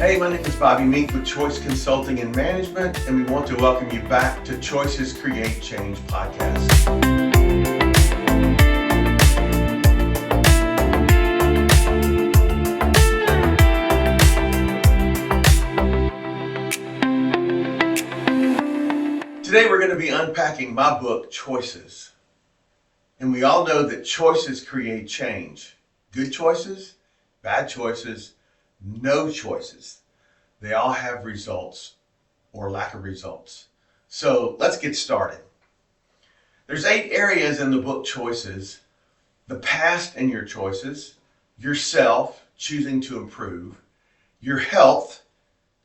Hey, my name is Bobby Mink with Choice Consulting and Management, and we want to welcome you back to Choices Create Change podcast. Today we're going to be unpacking my book, Choices. And we all know that choices create change. Good choices, bad choices, no choices. They all have results or lack of results. So let's get started. There's 8 areas in the book Choices: the past and your choices, yourself, choosing to improve, your health,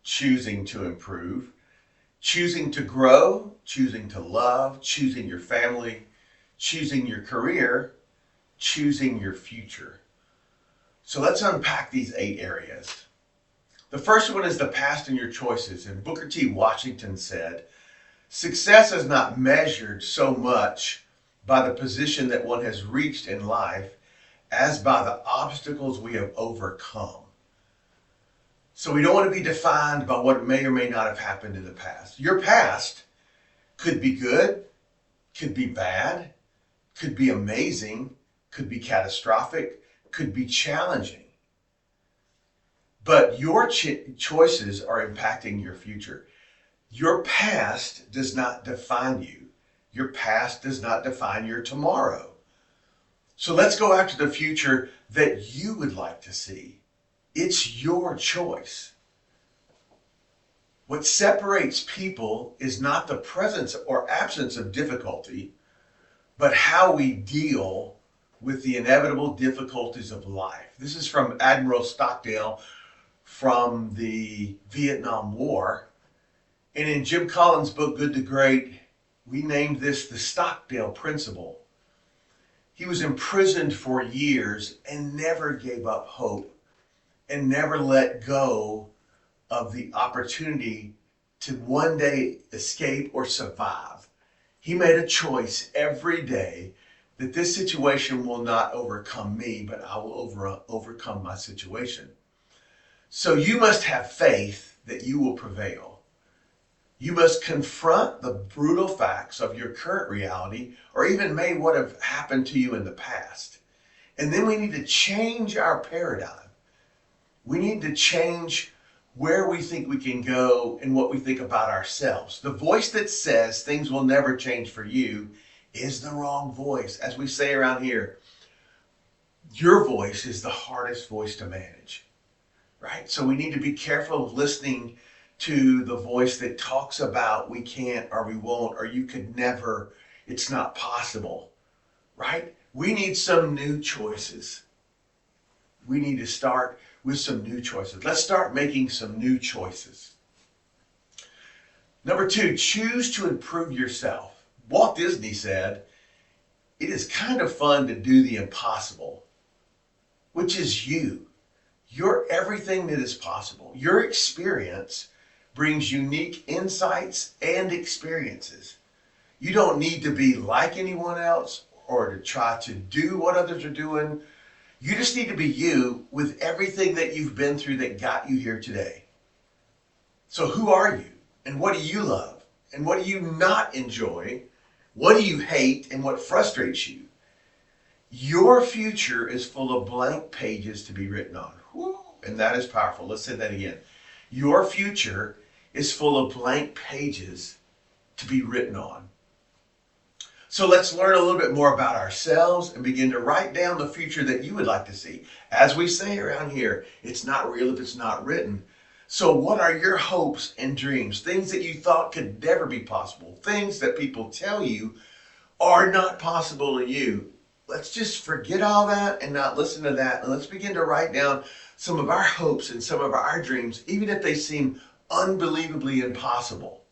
choosing to improve, choosing to grow, choosing to love, choosing your family, choosing your career, choosing your future. So let's unpack these 8 areas. The first one is the past and your choices. And Booker T. Washington said, "Success is not measured so much by the position that one has reached in life as by the obstacles we have overcome." So we don't want to be defined by what may or may not have happened in the past. Your past could be good, could be bad, could be amazing, could be catastrophic, could be challenging. But your choices are impacting your future. Your past does not define you. Your past does not define your tomorrow. So let's go after the future that you would like to see. It's your choice. What separates people is not the presence or absence of difficulty, but how we deal with the inevitable difficulties of life. This is from Admiral Stockdale from the Vietnam War. And in Jim Collins' book, Good to Great, we named this the Stockdale Principle. He was imprisoned for years and never gave up hope and never let go of the opportunity to one day escape or survive. He made a choice every day that this situation will not overcome me, but I will overcome my situation. So you must have faith that you will prevail. You must confront the brutal facts of your current reality, or even may what have happened to you in the past. And then we need to change our paradigm. We need to change where we think we can go and what we think about ourselves. The voice that says things will never change for you is the wrong voice. As we say around here, your voice is the hardest voice to manage. Right? So we need to be careful of listening to the voice that talks about we can't or we won't or you could never, it's not possible. Right? We need some new choices. We need to start with some new choices. Let's start making some new choices. Number 2, choose to improve yourself. Walt Disney said, "It is kind of fun to do the impossible," which is you. You're everything that is possible. Your experience brings unique insights and experiences. You don't need to be like anyone else or to try to do what others are doing. You just need to be you with everything that you've been through that got you here today. So who are you? And what do you love? And what do you not enjoy? What do you hate? And what frustrates you? Your future is full of blank pages to be written on. Woo, and that is powerful. Let's say that again. Your future is full of blank pages to be written on. So let's learn a little bit more about ourselves and begin to write down the future that you would like to see. As we say around here, it's not real if it's not written. So what are your hopes and dreams? Things that you thought could never be possible. Things that people tell you are not possible to you. Let's just forget all that and not listen to that. And let's begin to write down some of our hopes and some of our dreams, even if they seem unbelievably impossible.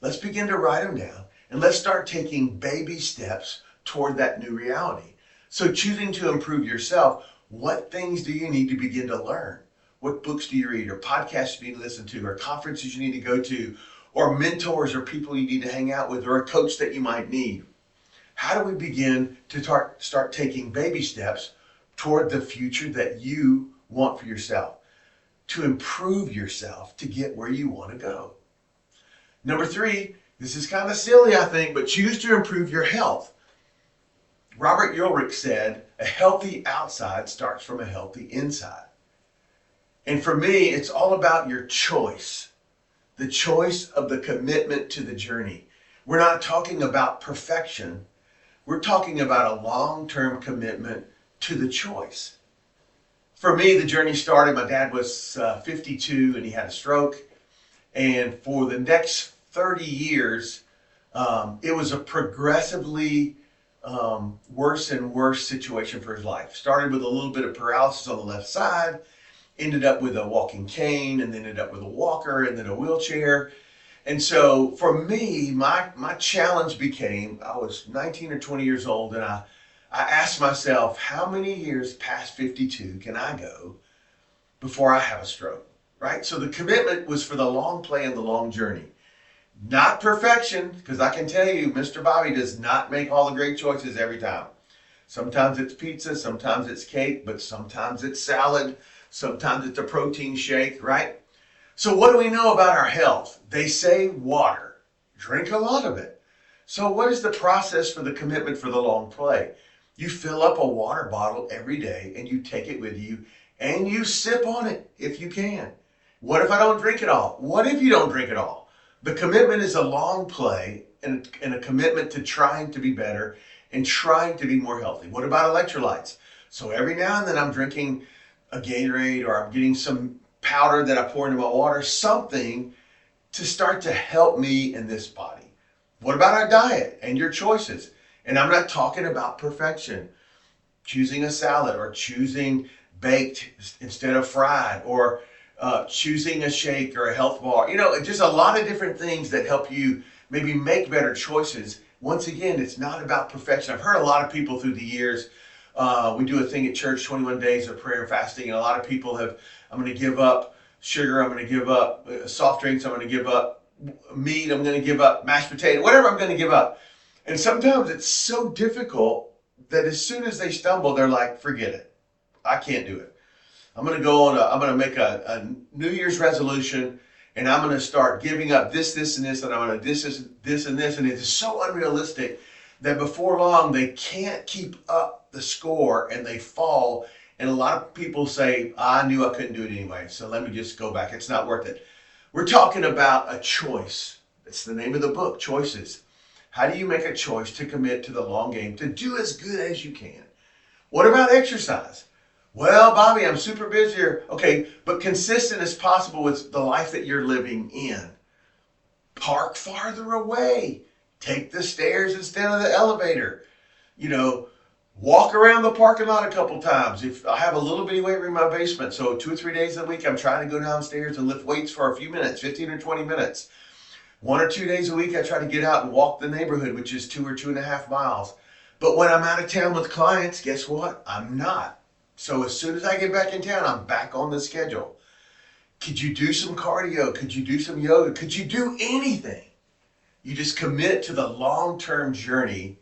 Let's begin to write them down and let's start taking baby steps toward that new reality. So choosing to improve yourself, what things do you need to begin to learn? What books do you read, or podcasts you need to listen to, or conferences you need to go to, or mentors or people you need to hang out with, or a coach that you might need? How do we begin to start taking baby steps toward the future that you want for yourself? to improve yourself to get where you want to go. Number 3, this is kind of silly, I think, but choose to improve your health. Robert Ulrich said, a healthy outside starts from a healthy inside. And for me, it's all about your choice. The choice of the commitment to the journey. We're not talking about perfection. We're talking about a long-term commitment to the choice. For me, the journey started, my dad was 52 and he had a stroke. And for the next 30 years, it was a progressively worse and worse situation for his life. Started with a little bit of paralysis on the left side, ended up with a walking cane, and then ended up with a walker and then a wheelchair. And so for me, my challenge became, I was 19 or 20 years old, and I asked myself, how many years past 52 can I go before I have a stroke, right? So the commitment was for the long play and the long journey. Not perfection, because I can tell you, Mr. Bobby does not make all the great choices every time. Sometimes it's pizza, sometimes it's cake, but sometimes it's salad, sometimes it's a protein shake, right? So what do we know about our health? They say water. Drink a lot of it. So what is the process for the commitment for the long play? You fill up a water bottle every day and you take it with you and you sip on it if you can. What if I don't drink it all? What if you don't drink it all? The commitment is a long play and a commitment to trying to be better and trying to be more healthy. What about electrolytes? So every now and then I'm drinking a Gatorade or I'm getting some powder that I pour into my water, something to start to help me in this body. What about our diet and your choices? And I'm not talking about perfection. Choosing a salad or choosing baked instead of fried or choosing a shake or a health bar. You know, just a lot of different things that help you maybe make better choices. Once again, it's not about perfection. I've heard a lot of people through the years, we do a thing at church, 21 days of prayer and fasting, and a lot of people have, I'm going to give up sugar, I'm going to give up soft drinks, I'm going to give up meat, I'm going to give up mashed potato, whatever I'm going to give up. And sometimes it's so difficult that as soon as they stumble, they're like, forget it. I can't do it. I'm going to make a New Year's resolution, and I'm going to start giving up this, and this, and I'm going to this, and this. And it's so unrealistic that before long, they can't keep up the score and they fall. And a lot of people say, I knew I couldn't do it anyway, so let me just go back. It's not worth it. We're talking about a choice. It's the name of the book, Choices. How do you make a choice to commit to the long game, to do as good as you can? What about exercise? Well, Bobby, I'm super busy here. Okay, but consistent as possible with the life that you're living in. Park farther away. Take the stairs instead of the elevator. You know, walk around the parking lot a couple times. If I have a little bitty weight room in my basement, so 2 or 3 days a week, I'm trying to go downstairs and lift weights for a few minutes, 15 or 20 minutes. 1 or 2 days a week, I try to get out and walk the neighborhood, which is 2 or 2.5 miles. But when I'm out of town with clients, guess what? I'm not. So as soon as I get back in town, I'm back on the schedule. Could you do some cardio? Could you do some yoga? Could you do anything? You just commit to the long-term journey.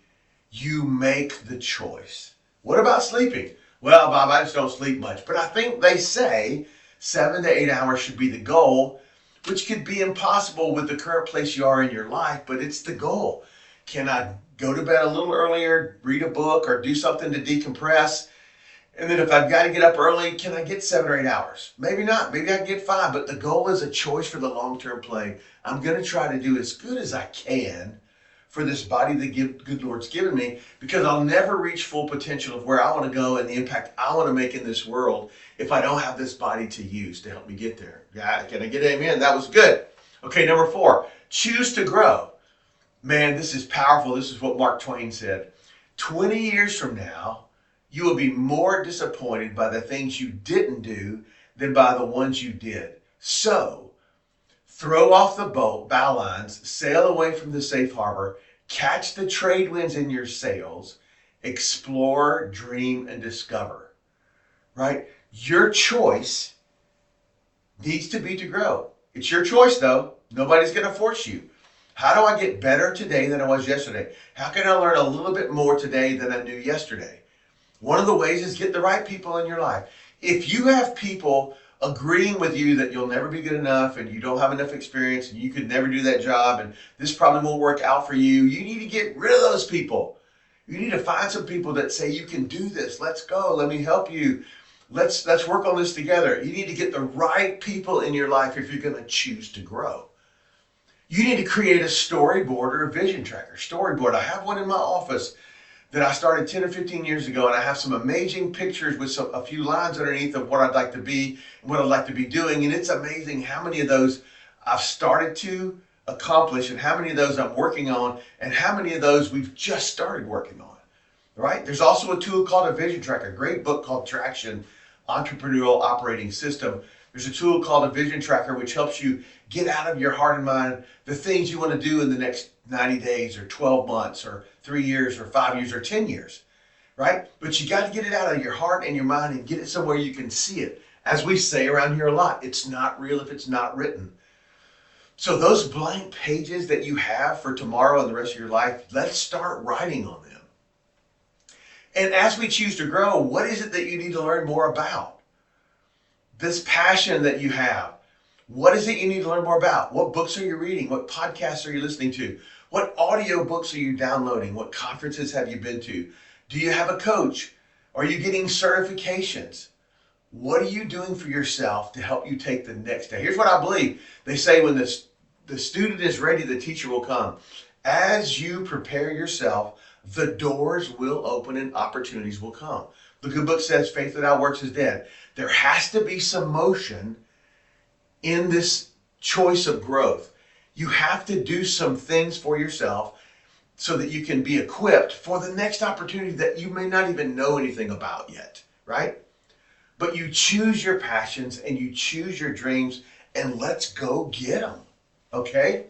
You make the choice. What about sleeping? Well, Bob, I just don't sleep much. But I think they say 7 to 8 hours should be the goal, which could be impossible with the current place you are in your life, but it's the goal. Can I go to bed a little earlier, read a book, or do something to decompress? And then if I've got to get up early, can I get 7 or 8 hours? Maybe not. Maybe I can get 5. But the goal is a choice for the long-term play. I'm going to try to do as good as I can for this body the good Lord's given me, because I'll never reach full potential of where I want to go and the impact I want to make in this world if I don't have this body to use to help me get there. Yeah, can I get amen? That was good. Okay, number 4, choose to grow. Man, this is powerful. This is what Mark Twain said. 20 years from now, you will be more disappointed by the things you didn't do than by the ones you did. So, throw off the bow lines, sail away from the safe harbor, catch the trade winds in your sails, explore, dream, and discover. Right? Your choice needs to be to grow. It's your choice, though. Nobody's going to force you. How do I get better today than I was yesterday? How can I learn a little bit more today than I knew yesterday? One of the ways is get the right people in your life. If you have people agreeing with you that you'll never be good enough and you don't have enough experience and you could never do that job and this probably won't work out for you. You need to get rid of those people. You need to find some people that say, you can do this. Let's go. Let me help you. Let's work on this together. You need to get the right people in your life if you're going to choose to grow. You need to create a storyboard or a vision tracker. Storyboard. I have one in my office that I started 10 or 15 years ago, and I have some amazing pictures with a few lines underneath of what I'd like to be and what I'd like to be doing. And it's amazing how many of those I've started to accomplish and how many of those I'm working on and how many of those we've just started working on, right? There's also a tool called a vision tracker, a great book called Traction, Entrepreneurial Operating System. There's a tool called a vision tracker, which helps you get out of your heart and mind the things you want to do in the next 90 days or 12 months or 3 years or 5 years or 10 years, right? But you got to get it out of your heart and your mind and get it somewhere you can see it. As we say around here a lot, it's not real if it's not written. So those blank pages that you have for tomorrow and the rest of your life, let's start writing on them. And as we choose to grow, what is it that you need to learn more about? This passion that you have, what is it you need to learn more about? What books are you reading? What podcasts are you listening to? What audio books are you downloading? What conferences have you been to? Do you have a coach? Are you getting certifications? What are you doing for yourself to help you take the next step? Here's what I believe. They say when the student is ready, the teacher will come. As you prepare yourself, the doors will open and opportunities will come. The good book says faith without works is dead. There has to be some motion in this choice of growth. You have to do some things for yourself so that you can be equipped for the next opportunity that you may not even know anything about yet, right? But you choose your passions and you choose your dreams and let's go get them, okay?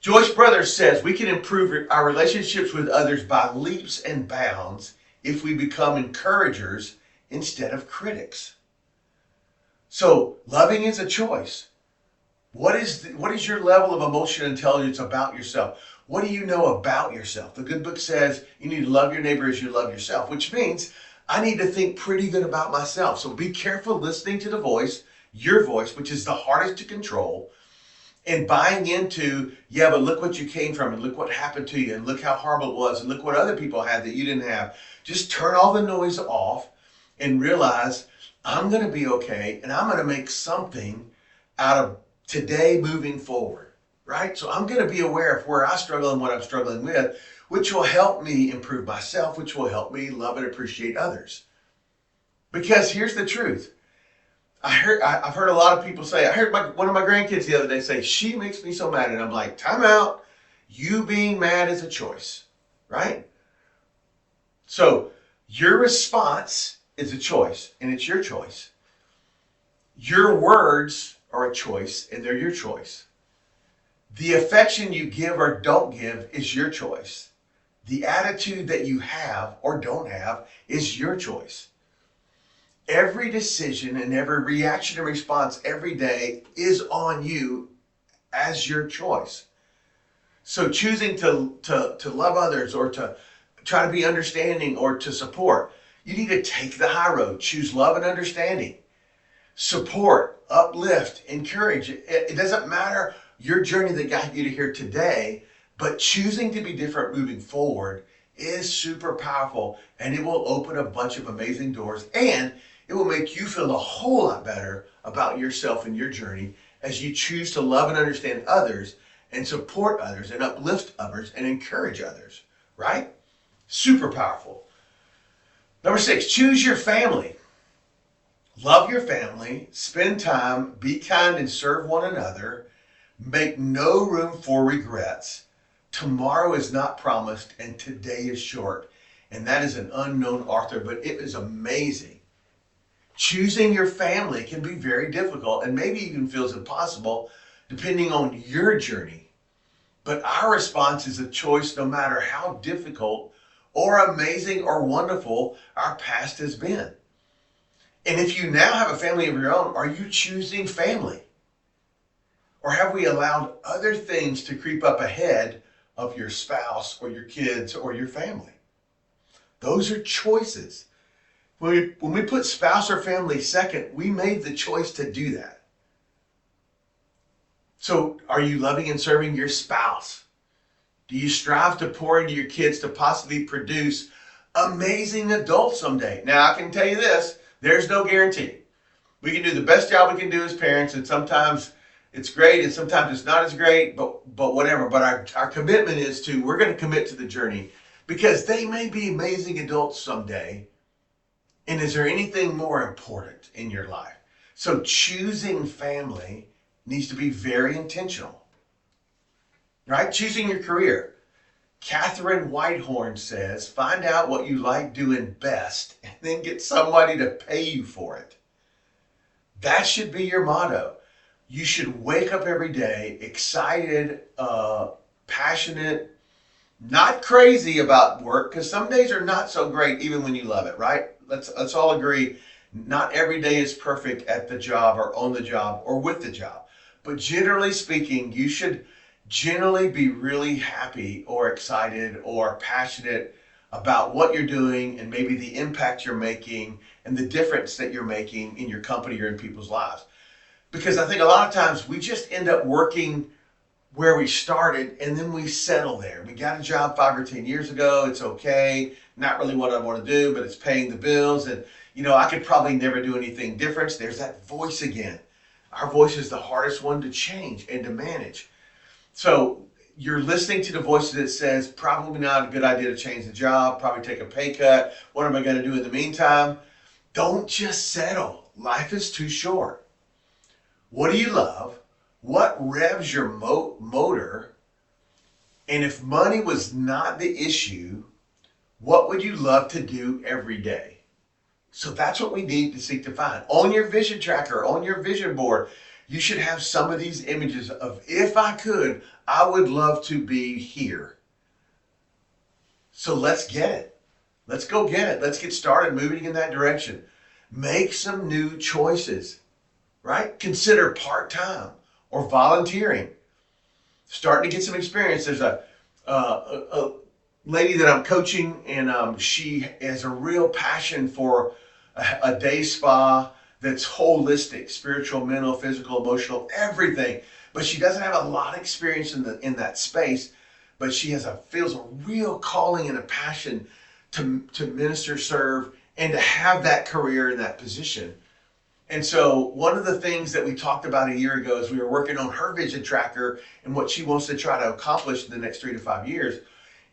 Joyce Brothers says we can improve our relationships with others by leaps and bounds if we become encouragers instead of critics. So loving is a choice. What is your level of emotional intelligence about yourself? What do you know about yourself? The good book says you need to love your neighbor as you love yourself, which means I need to think pretty good about myself. So be careful listening to the voice, your voice, which is the hardest to control, and buying into, yeah, but look what you came from and look what happened to you and look how horrible it was and look what other people had that you didn't have. Just turn all the noise off and realize I'm going to be okay and I'm going to make something out of today moving forward, right? So I'm going to be aware of where I struggle and what I'm struggling with, which will help me improve myself, which will help me love and appreciate others. Because here's the truth. I've heard a lot of people say, I heard one of my grandkids the other day say, she makes me so mad. And I'm like, time out. You being mad is a choice, right? So your response is a choice, and it's your choice. Your words are a choice, and they're your choice. The affection you give or don't give is your choice. The attitude that you have or don't have is your choice. Every decision and every reaction and response every day is on you as your choice. So choosing to love others or to try to be understanding or to support, you need to take the high road. Choose love and understanding. Support, uplift, encourage. It doesn't matter your journey that got you to here today, but choosing to be different moving forward is super powerful, and it will open a bunch of amazing doors, and it will make you feel a whole lot better about yourself and your journey as you choose to love and understand others and support others and uplift others and encourage others, right? Super powerful. Number 6, choose your family. Love your family, spend time, be kind and serve one another, make no room for regrets. Tomorrow is not promised and today is short. And that is an unknown author, but it is amazing. Choosing your family can be very difficult and maybe even feels impossible depending on your journey. But our response is a choice no matter how difficult or amazing or wonderful our past has been. And if you now have a family of your own, are you choosing family? Or have we allowed other things to creep up ahead of your spouse or your kids or your family? Those are choices. When we put spouse or family second, we made the choice to do that. So are you loving and serving your spouse? Do you strive to pour into your kids to possibly produce amazing adults someday? Now, I can tell you this, there's no guarantee. We can do the best job we can do as parents, and sometimes it's great and sometimes it's not as great, but whatever. But our commitment is we're going to commit to the journey, because they may be amazing adults someday. And is there anything more important in your life? So choosing family needs to be very intentional, right? Choosing your career. Catherine Whitehorn says, find out what you like doing best and then get somebody to pay you for it. That should be your motto. You should wake up every day excited, passionate, not crazy about work, because some days are not so great even when you love it, right? Let's all agree, not every day is perfect at the job or on the job or with the job. But generally speaking, you should generally be really happy or excited or passionate about what you're doing and maybe the impact you're making and the difference that you're making in your company or in people's lives. Because I think a lot of times we just end up working where we started and then we settle there. We got a job 5 or 10 years ago. It's okay. Not really what I want to do, but it's paying the bills. And, I could probably never do anything different. There's that voice again. Our voice is the hardest one to change and to manage. So you're listening to the voice that says, probably not a good idea to change the job, probably take a pay cut. What am I going to do in the meantime? Don't just settle. Life is too short. What do you love? What revs your motor? And if money was not the issue, what would you love to do every day? So that's what we need to seek to find. On your vision tracker, on your vision board, you should have some of these images of, if I could, I would love to be here. So let's get it. Let's go get it. Let's get started moving in that direction. Make some new choices, right? Consider part-time or volunteering. Starting to get some experience. There's a lady that I'm coaching, and she has a real passion for a day spa that's holistic, spiritual, mental, physical, emotional, everything. But she doesn't have a lot of experience in that space, but she feels a real calling and a passion to minister, serve, and to have that career in that position. And so one of the things that we talked about a year ago as we were working on her vision tracker and what she wants to try to accomplish in the next 3 to 5 years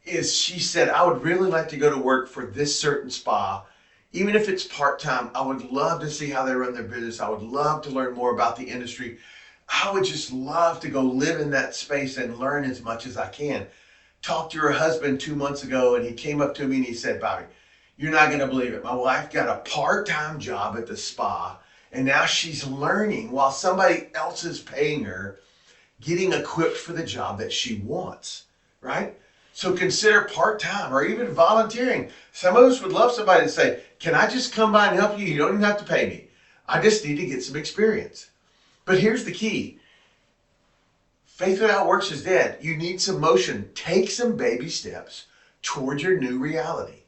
is she said, I would really like to go to work for this certain spa. Even if it's part-time, I would love to see how they run their business. I would love to learn more about the industry. I would just love to go live in that space and learn as much as I can. Talked to her husband 2 months ago, and he came up to me and he said, Bobby, you're not going to believe it. My wife got a part-time job at the spa, and now she's learning while somebody else is paying her, getting equipped for the job that she wants, right? So consider part-time or even volunteering. Some of us would love somebody to say, can I just come by and help you? You don't even have to pay me. I just need to get some experience. But here's the key. Faith without works is dead. You need some motion. Take some baby steps toward your new reality.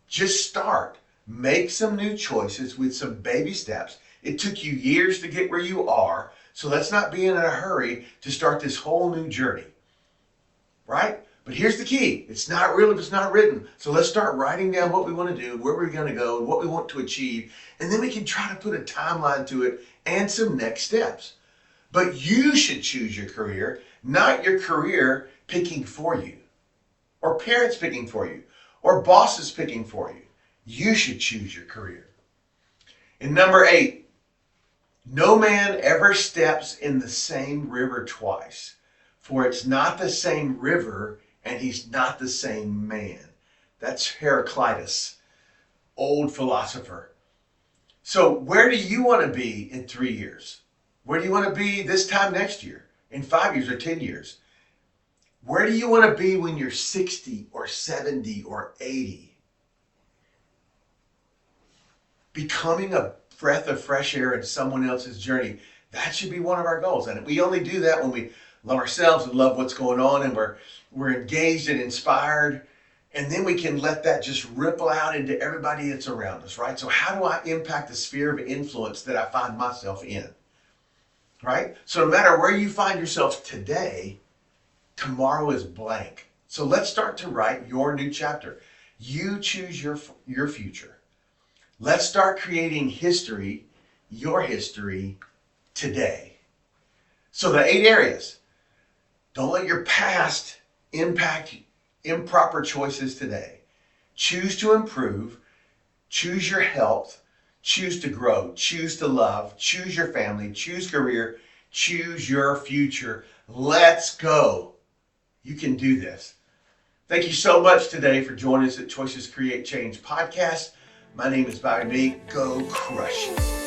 Just start. Make some new choices with some baby steps. It took you years to get where you are, so let's not be in a hurry to start this whole new journey, right? But here's the key. It's not real if it's not written. So let's start writing down what we want to do, where we're going to go, and what we want to achieve, and then we can try to put a timeline to it and some next steps. But you should choose your career, not your career picking for you, or parents picking for you, or bosses picking for you. You should choose your career. And number 8, no man ever steps in the same river twice, for it's not the same river and he's not the same man. That's Heraclitus, old philosopher. So where do you want to be in 3 years? Where do you want to be this time next year, in 5 years or 10 years? Where do you want to be when you're 60 or 70 or 80? Becoming a breath of fresh air in someone else's journey. That should be one of our goals. And we only do that when we love ourselves and love what's going on, and we're engaged and inspired. And then we can let that just ripple out into everybody that's around us, right? So how do I impact the sphere of influence that I find myself in, right? So no matter where you find yourself today, tomorrow is blank. So let's start to write your new chapter. You choose your future. Let's start creating history, your history, today. So the 8 areas. Don't let your past impact improper choices today. Choose to improve. Choose your health. Choose to grow. Choose to love. Choose your family. Choose career. Choose your future. Let's go. You can do this. Thank you so much today for joining us at Choices Create Change podcast. My name is Bobby Mink. Go crush it.